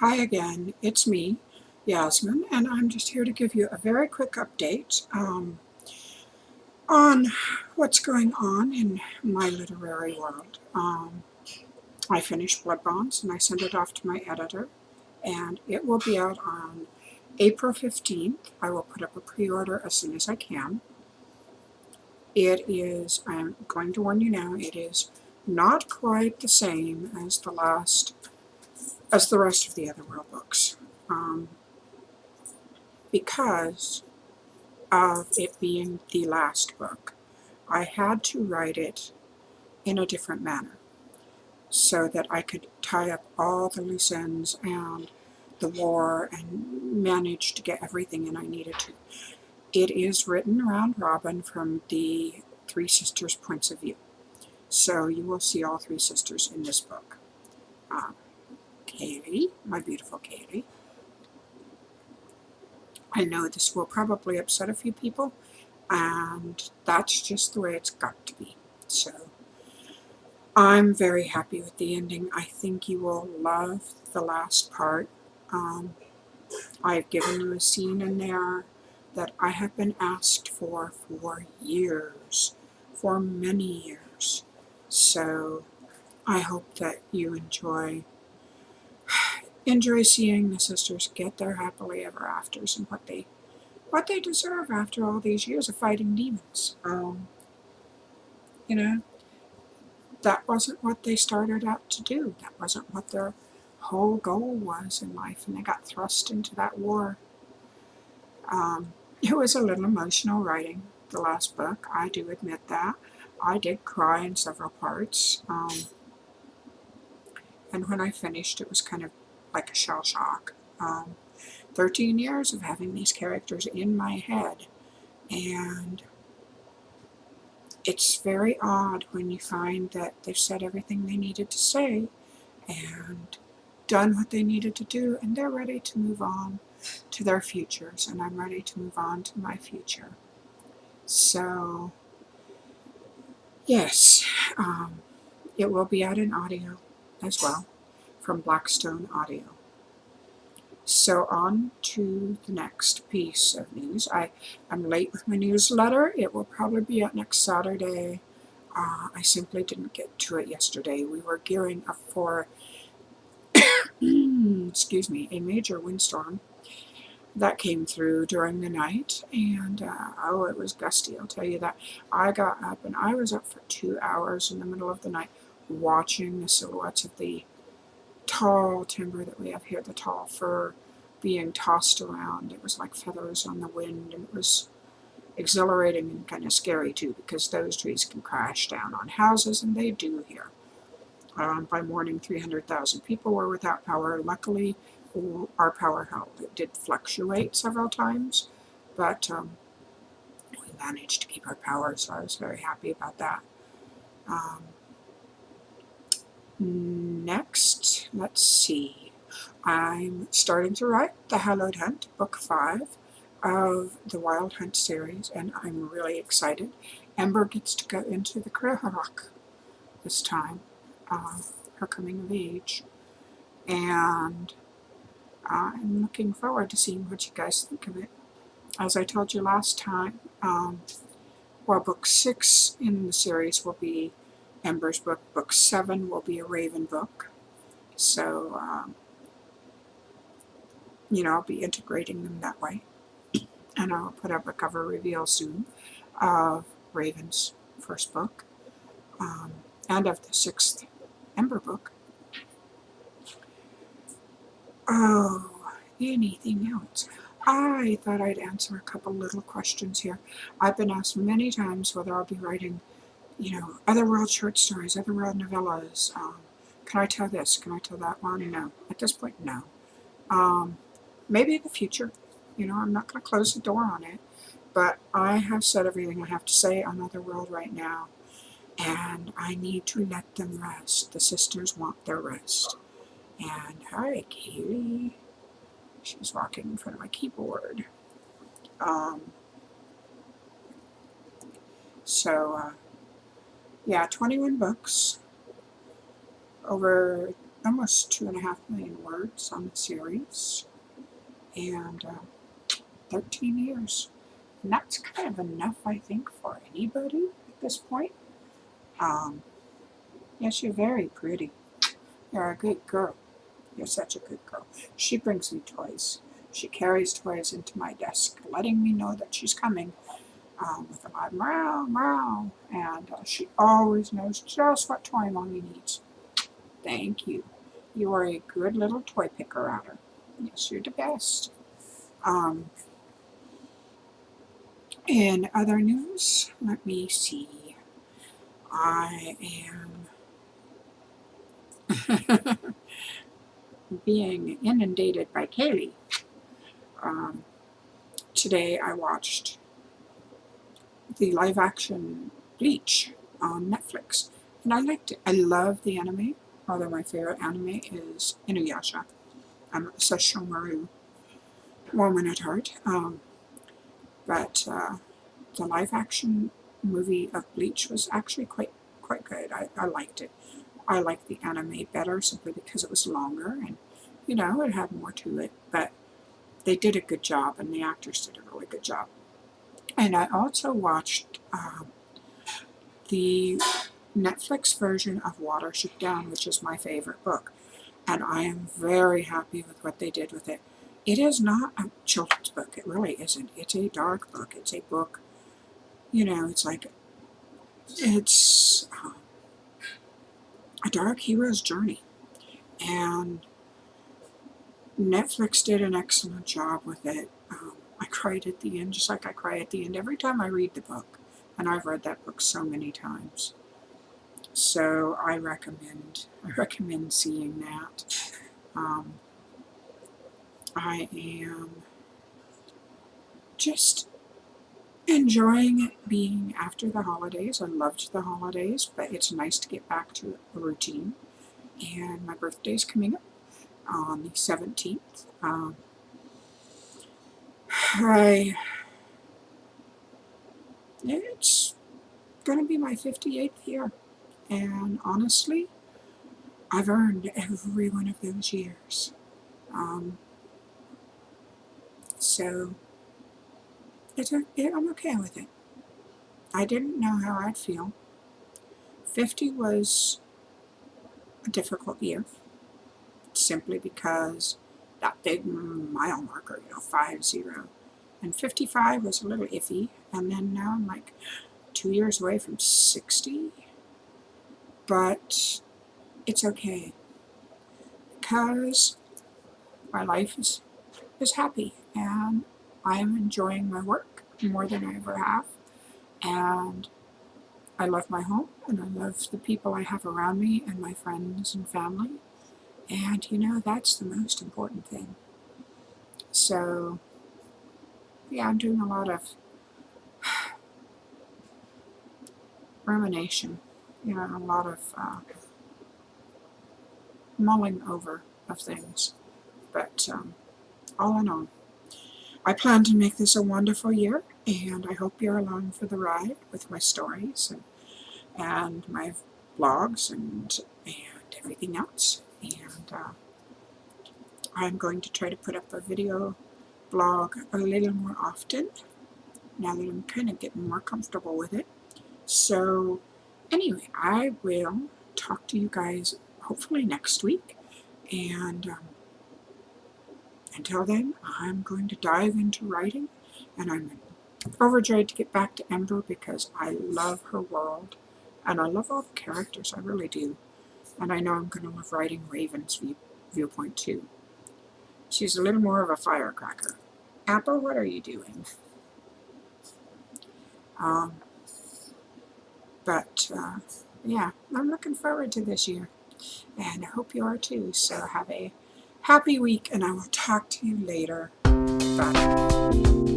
Hi again, it's me, Yasmine, and I'm just here to give you a very quick update on what's going on in my literary world. I finished Blood Bonds and I sent it off to my editor, and it will be out on April 15th. I will put up a pre-order as soon as I can. It is, I'm going to warn you now, it is not quite the same as the rest of the Otherworld books. Because of it being the last book, I had to write it in a different manner so that I could tie up all the loose ends and the war and manage to get everything in I needed to. It is written round robin from the three sisters' points of view. So you will see all three sisters in this book. Caly, my beautiful Caly. I know this will probably upset a few people, and that's just the way it's got to be. So I'm very happy with the ending. I think you will love the last part. I've given you a scene in there that I have been asked for years, for many years. So I hope that you enjoy seeing the sisters get their happily ever afters and what they deserve after all these years of fighting demons. You know, that wasn't what they started out to do. That wasn't what their whole goal was in life, and they got thrust into that war. It was a little emotional writing, the last book. I do admit that. I did cry in several parts, and when I finished, it was kind of like a shell shock. 13 years of having these characters in my head, and it's very odd when you find that they've said everything they needed to say and done what they needed to do, and they're ready to move on to their futures, and I'm ready to move on to my future. So, yes, it will be out in audio as well from Blackstone Audio. So on to the next piece of news. I'm late with my newsletter. It will probably be out next Saturday. I simply didn't get to it yesterday. We were gearing up for, excuse me, a major windstorm that came through during the night, and oh, it was gusty, I'll tell you that. I got up, and I was up for 2 hours in the middle of the night watching the silhouettes of the tall timber that we have here, the tall fir, being tossed around. It was like feathers on the wind, and it was exhilarating and kind of scary too, because those trees can crash down on houses, and they do here. By morning, 300,000 people were without power. Luckily, our power held. It did fluctuate several times, but we managed to keep our power, so I was very happy about that. Next, let's see. I'm starting to write The Hallowed Hunt, Book 5 of the Wild Hunt series, and I'm really excited. Ember gets to go into the Crahawk this time, her coming of age, and I'm looking forward to seeing what you guys think of it. As I told you last time, Book 6 in the series will be Ember's book. Book 7 will be a Raven book. So, I'll be integrating them that way. And I'll put up a cover reveal soon of Raven's first book, and of the 6th Ember book. Oh, anything else? I thought I'd answer a couple little questions here. I've been asked many times whether I'll be writing, Otherworld short stories, Otherworld novellas. Can I tell this? Can I tell that one? No. At this point, no. Maybe in the future. I'm not going to close the door on it. But I have said everything I have to say on Otherworld right now. And I need to let them rest. The sisters want their rest. And hi, Caly. She's walking in front of my keyboard. So, yeah, 21 books over almost 2.5 million words on the series, and 13 years. And that's kind of enough, I think, for anybody at this point. Yes, you're very pretty. You're a good girl. You're such a good girl. She brings me toys. She carries toys into my desk, letting me know that she's coming with a loud meow, meow. And she always knows just what toy Mommy needs. Thank you. You are a good little toy picker outer. Yes, you're the best. In other news, let me see. I am being inundated by Caly. Today I watched the live-action Bleach on Netflix, and I liked it. I love the anime, although my favorite anime is Inuyasha. I'm a Sesshomaru woman at heart, but the live-action movie of Bleach was actually quite good. I liked it. I liked the anime better simply because it was longer and, you know, it had more to it, but they did a good job and the actors did a really good job. And I also watched the Netflix version of Watership Down, which is my favorite book, and I am very happy with what they did with it. It is not a children's book. It really isn't. It's a dark book. It's a book, you know, it's like, it's a dark hero's journey. And Netflix did an excellent job with it. I cried at the end, just like I cry at the end every time I read the book. And I've read that book so many times. So I recommend seeing that. I am just enjoying it being after the holidays. I loved the holidays, but it's nice to get back to a routine. And my birthday's coming up on the 17th. It's going to be my 58th year, and honestly, I've earned every one of those years. So I'm okay with it. I didn't know how I'd feel. 50 was a difficult year, simply because that big mile marker, 50. And 55 was a little iffy, and then now I'm like 2 years away from 60. But it's okay, because my life is happy, and I am enjoying my work more than I ever have, and I love my home, and I love the people I have around me, and my friends and family, and that's the most important thing. So yeah, I'm doing a lot of rumination, a lot of mulling over of things, but all in all, I plan to make this a wonderful year, and I hope you're along for the ride with my stories and my vlogs and everything else. And I'm going to try to put up a video blog a little more often now that I'm kind of getting more comfortable with it. So anyway, I will talk to you guys hopefully next week, and until then, I'm going to dive into writing, and I'm overjoyed to get back to Ember because I love her world, and I love all the characters, I really do. And I know I'm going to love writing Raven's viewpoint too. She's a little more of a firecracker. Apple, what are you doing? Yeah, I'm looking forward to this year, and I hope you are too. So have a happy week, and I will talk to you later. Bye.